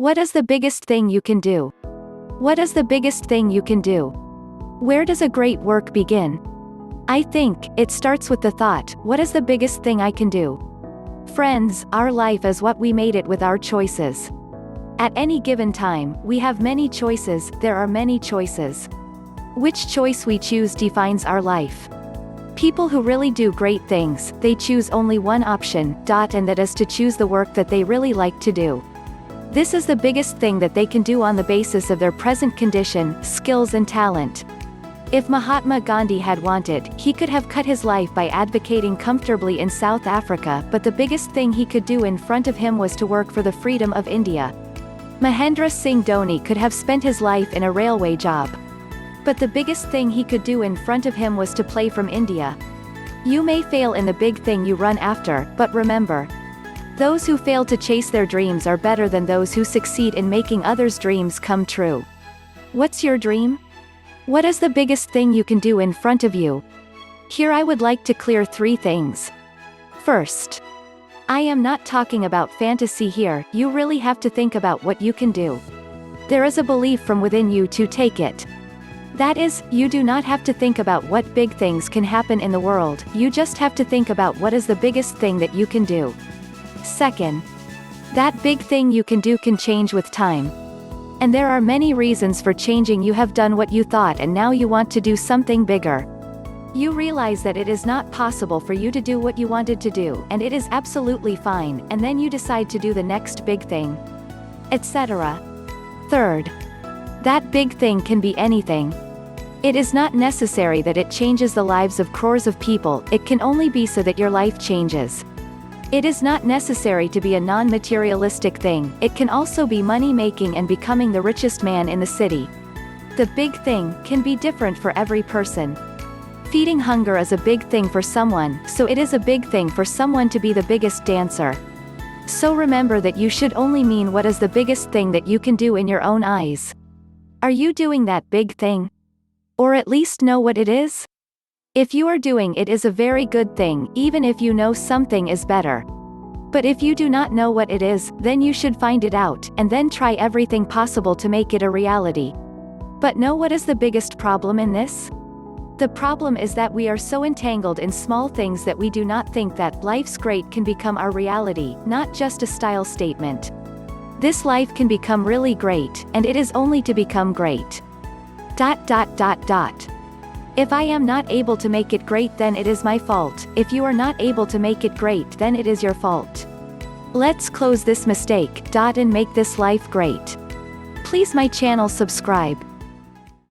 What is the biggest thing you can do? What is the biggest thing you can do? Where does a great work begin? I think, it starts with the thought, what is the biggest thing I can do? Friends, our life is what we made it with our choices. At any given time, we have many choices, there are many choices. Which choice we choose defines our life. People who really do great things, they choose only one option, and that is to choose the work that they really like to do. This is the biggest thing that they can do on the basis of their present condition, skills and talent. If Mahatma Gandhi had wanted, he could have cut his life by advocating comfortably in South Africa, but the biggest thing he could do in front of him was to work for the freedom of India. Mahendra Singh Dhoni could have spent his life in a railway job. But the biggest thing he could do in front of him was to play from India. You may fail in the big thing you run after, but remember, those who fail to chase their dreams are better than those who succeed in making others' dreams come true. What's your dream? What is the biggest thing you can do in front of you? Here I would like to clear 3 things. First, I am not talking about fantasy here, you really have to think about what you can do. There is a belief from within you to take it. That is, you do not have to think about what big things can happen in the world, you just have to think about what is the biggest thing that you can do. Second, that big thing you can do can change with time. And there are many reasons for changing. You have done what you thought and now you want to do something bigger. You realize that it is not possible for you to do what you wanted to do, and it is absolutely fine, and then you decide to do the next big thing, etc. Third, that big thing can be anything. It is not necessary that it changes the lives of crores of people, it can only be so that your life changes. It is not necessary to be a non-materialistic thing, it can also be money-making and becoming the richest man in the city. The big thing can be different for every person. Feeding hunger is a big thing for someone, so it is a big thing for someone to be the biggest dancer. So remember that you should only mean what is the biggest thing that you can do in your own eyes. Are you doing that big thing? Or at least know what it is? If you are doing it is a very good thing, even if you know something is better. But if you do not know what it is, then you should find it out, and then try everything possible to make it a reality. But know what is the biggest problem in this? The problem is that we are so entangled in small things that we do not think that life's great can become our reality, not just a style statement. This life can become really great, and it is only to become great. If I am not able to make it great, then it is my fault. If you are not able to make it great, then it is your fault. Let's close this mistake, and make this life great. Please my channel subscribe.